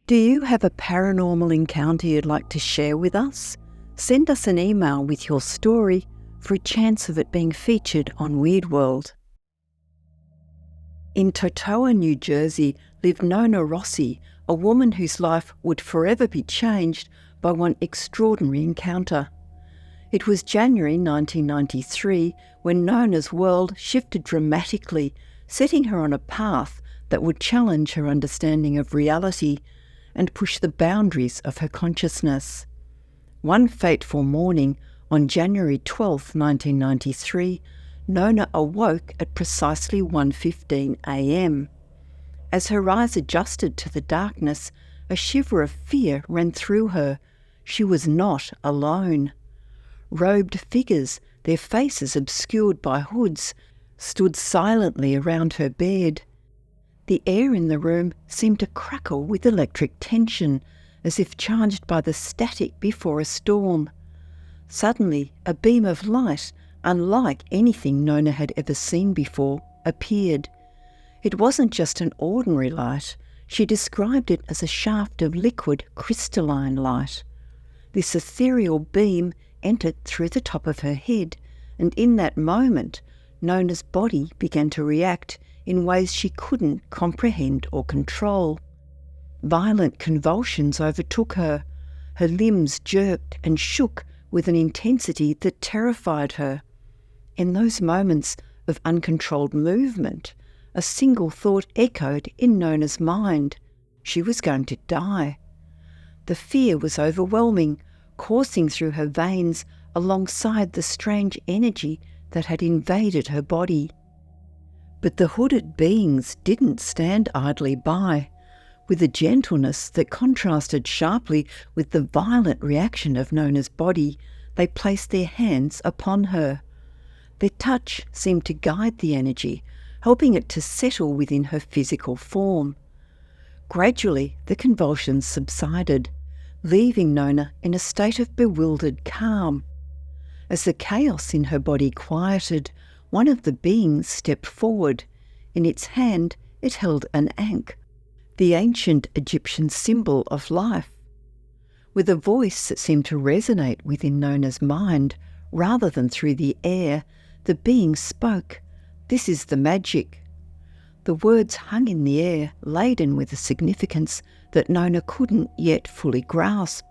Do you have a paranormal encounter you'd like to share with us? Send us an email with your story for a chance of it being featured on Weird World. In Totowa, New Jersey, lived Nona Rossi, a woman whose life would forever be changed by one extraordinary encounter. It was January 1993 when Nona's world shifted dramatically, setting her on a path that would challenge her understanding of reality and push the boundaries of her consciousness. One fateful morning, on January 12, 1993, Nona awoke at precisely 1:15 a.m. As her eyes adjusted to the darkness, a shiver of fear ran through her. She was not alone. Robed figures, their faces obscured by hoods, stood silently around her bed. The air in the room seemed to crackle with electric tension, as if charged by the static before a storm. Suddenly, a beam of light, unlike anything Nona had ever seen before, appeared. It wasn't just an ordinary light. She described it as a shaft of liquid, crystalline light. This ethereal beam entered through the top of her head, and in that moment, Nona's body began to react in ways she couldn't comprehend or control. Violent convulsions overtook her. Her limbs jerked and shook with an intensity that terrified her. In those moments of uncontrolled movement, a single thought echoed in Nona's mind. She was going to die. The fear was overwhelming, coursing through her veins alongside the strange energy that had invaded her body. But the hooded beings didn't stand idly by. With a gentleness that contrasted sharply with the violent reaction of Nona's body, they placed their hands upon her. Their touch seemed to guide the energy, helping it to settle within her physical form. Gradually, the convulsions subsided, leaving Nona in a state of bewildered calm. As the chaos in her body quieted, one of the beings stepped forward. In its hand, it held an ankh, the ancient Egyptian symbol of life. With a voice that seemed to resonate within Nona's mind, rather than through the air, the being spoke. "This is the magic." The words hung in the air, laden with a significance that Nona couldn't yet fully grasp.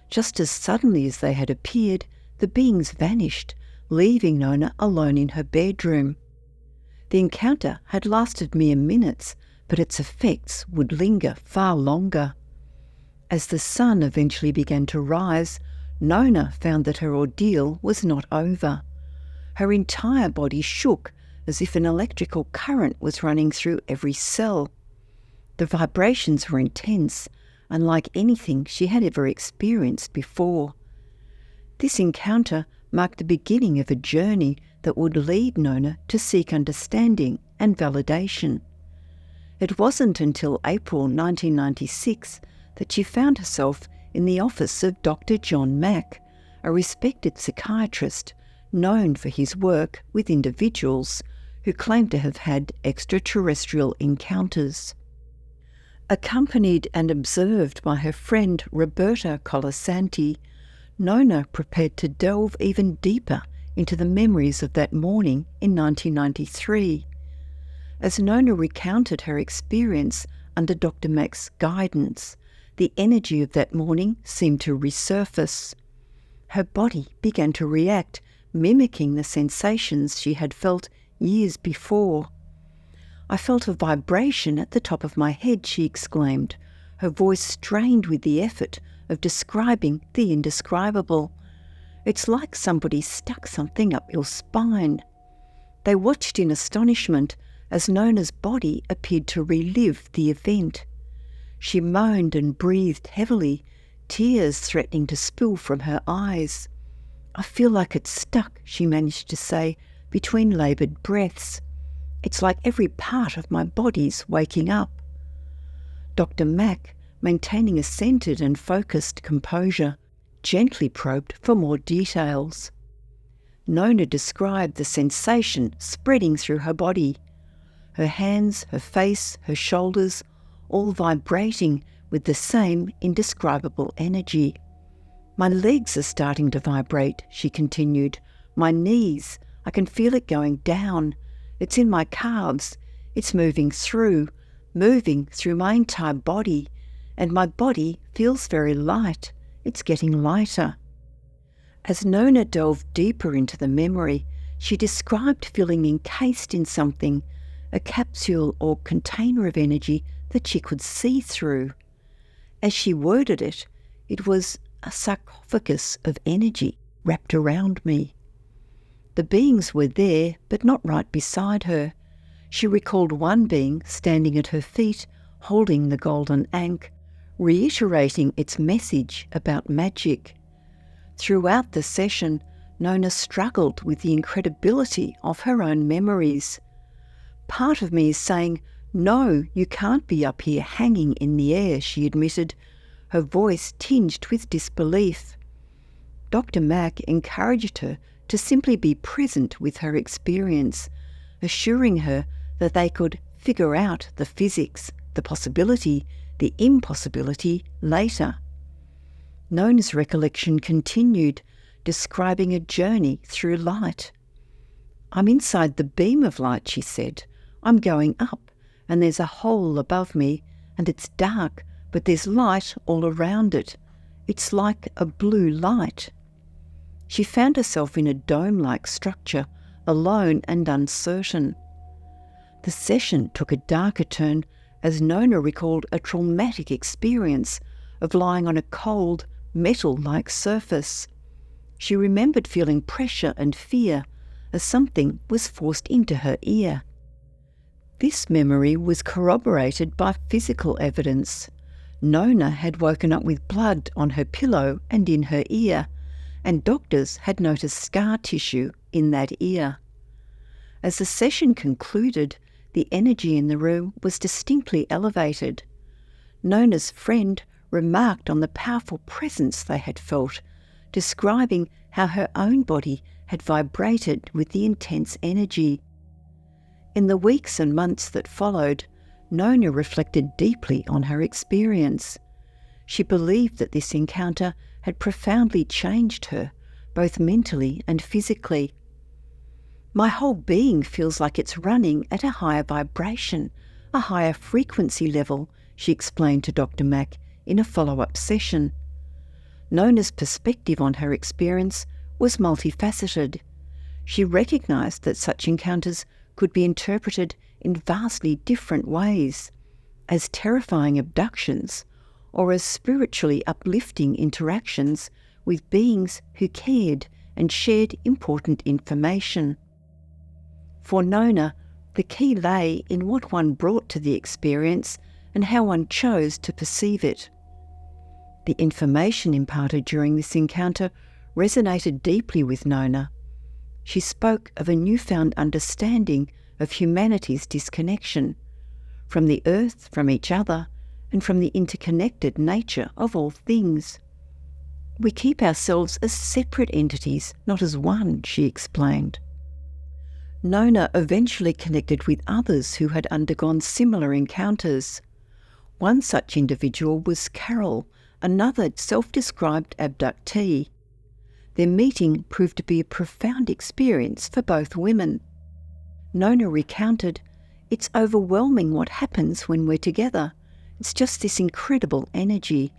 Just as suddenly as they had appeared, the beings vanished, leaving Nona alone in her bedroom. The encounter had lasted mere minutes, but its effects would linger far longer. As the sun eventually began to rise, Nona found that her ordeal was not over. Her entire body shook as if an electrical current was running through every cell. The vibrations were intense, unlike anything she had ever experienced before. This encounter marked the beginning of a journey that would lead Nona to seek understanding and validation. It wasn't until April 1996 that she found herself in the office of Dr. John Mack, a respected psychiatrist known for his work with individuals who claimed to have had extraterrestrial encounters. Accompanied and observed by her friend Roberta Colasanti, Nona prepared to delve even deeper into the memories of that morning in 1993. As Nona recounted her experience under Dr. Mack's guidance, the energy of that morning seemed to resurface. Her body began to react, mimicking the sensations she had felt years before. "I felt a vibration at the top of my head," she exclaimed, her voice strained with the effort of describing the indescribable. "It's like somebody stuck something up your spine." They watched in astonishment as Nona's body appeared to relive the event. She moaned and breathed heavily, tears threatening to spill from her eyes. "I feel like it's stuck," she managed to say, between laboured breaths. "It's like every part of my body's waking up." Dr. Mack, maintaining a centred and focused composure, gently probed for more details. Nona described the sensation spreading through her body. Her hands, her face, her shoulders, all vibrating with the same indescribable energy. "My legs are starting to vibrate," she continued. "My knees, I can feel it going down. It's in my calves. It's moving through my entire body, and my body feels very light. It's getting lighter." As Nona delved deeper into the memory, she described feeling encased in something, a capsule or container of energy that she could see through. As she worded it, it was a sarcophagus of energy wrapped around me. The beings were there, but not right beside her. She recalled one being standing at her feet, holding the golden ankh, reiterating its message about magic. Throughout the session, Nona struggled with the incredibility of her own memories. "Part of me is saying, 'No, you can't be up here hanging in the air,'" she admitted, her voice tinged with disbelief. Dr. Mack encouraged her to simply be present with her experience, assuring her that they could figure out the physics, the possibility, the impossibility later. Nona's recollection continued, describing a journey through light. "I'm inside the beam of light," she said. "I'm going up, and there's a hole above me, and it's dark, but there's light all around it. It's like a blue light." She found herself in a dome-like structure, alone and uncertain. The session took a darker turn as Nona recalled a traumatic experience of lying on a cold, metal-like surface. She remembered feeling pressure and fear as something was forced into her ear. This memory was corroborated by physical evidence. Nona had woken up with blood on her pillow and in her ear, and doctors had noticed scar tissue in that ear. As the session concluded, the energy in the room was distinctly elevated. Nona's friend remarked on the powerful presence they had felt, describing how her own body had vibrated with the intense energy. In the weeks and months that followed, Nona reflected deeply on her experience. She believed that this encounter had profoundly changed her, both mentally and physically. "My whole being feels like it's running at a higher vibration, a higher frequency level," she explained to Dr. Mack in a follow-up session. Nona's perspective on her experience was multifaceted. She recognised that such encounters could be interpreted in vastly different ways, as terrifying abductions or as spiritually uplifting interactions with beings who cared and shared important information. For Nona, the key lay in what one brought to the experience and how one chose to perceive it. The information imparted during this encounter resonated deeply with Nona. She spoke of a newfound understanding of humanity's disconnection from the earth, from each other, and from the interconnected nature of all things. "We keep ourselves as separate entities, not as one," she explained. Nona eventually connected with others who had undergone similar encounters. One such individual was Carol, another self-described abductee. Their meeting proved to be a profound experience for both women. Nona recounted, "It's overwhelming what happens when we're together. It's just this incredible energy."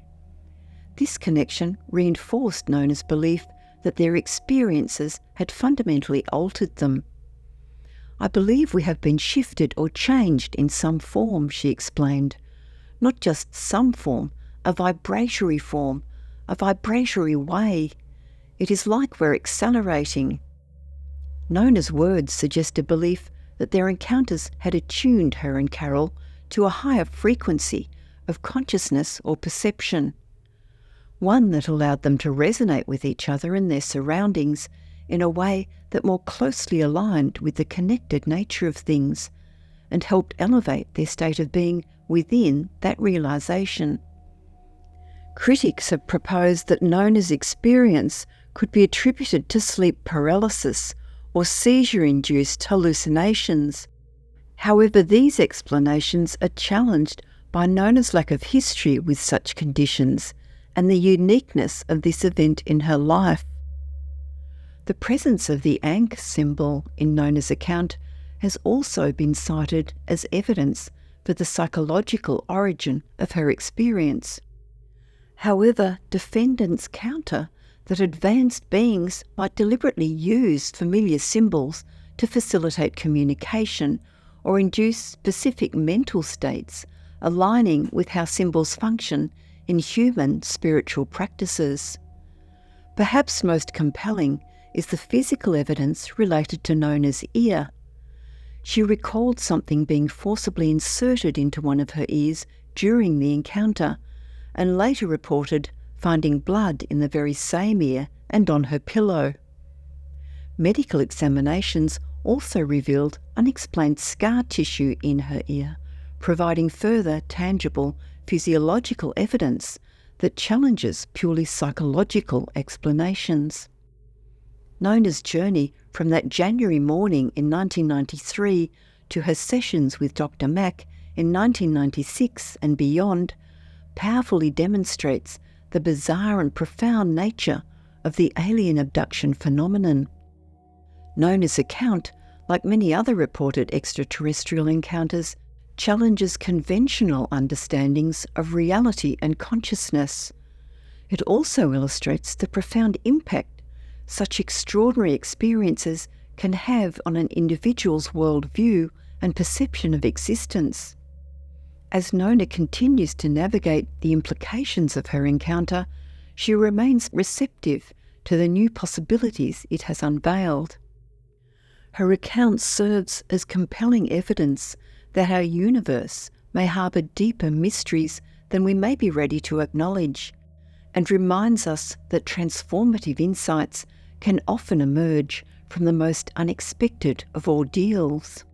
This connection reinforced Nona's belief that their experiences had fundamentally altered them. "I believe we have been shifted or changed in some form," she explained. "Not just some form, a vibratory way. It is like we're accelerating." Nona's words suggest a belief that their encounters had attuned her and Carol to a higher frequency of consciousness or perception, one that allowed them to resonate with each other and their surroundings in a way that more closely aligned with the connected nature of things and helped elevate their state of being within that realization. Critics have proposed that Nona's experience could be attributed to sleep paralysis or seizure-induced hallucinations. However, these explanations are challenged by Nona's lack of history with such conditions and the uniqueness of this event in her life. The presence of the ankh symbol in Nona's account has also been cited as evidence for the psychological origin of her experience. However, defendants counter that advanced beings might deliberately use familiar symbols to facilitate communication or induce specific mental states aligning with how symbols function in human spiritual practices. Perhaps most compelling is the physical evidence related to Nona's ear. She recalled something being forcibly inserted into one of her ears during the encounter, and later reported finding blood in the very same ear and on her pillow. Medical examinations also revealed unexplained scar tissue in her ear, providing further tangible physiological evidence that challenges purely psychological explanations. Nona's journey from that January morning in 1993 to her sessions with Dr. Mack in 1996 and beyond powerfully demonstrates the bizarre and profound nature of the alien abduction phenomenon. Nona's account, like many other reported extraterrestrial encounters, challenges conventional understandings of reality and consciousness. It also illustrates the profound impact such extraordinary experiences can have on an individual's worldview and perception of existence. As Nona continues to navigate the implications of her encounter, she remains receptive to the new possibilities it has unveiled. Her account serves as compelling evidence that our universe may harbour deeper mysteries than we may be ready to acknowledge, and reminds us that transformative insights can often emerge from the most unexpected of ordeals.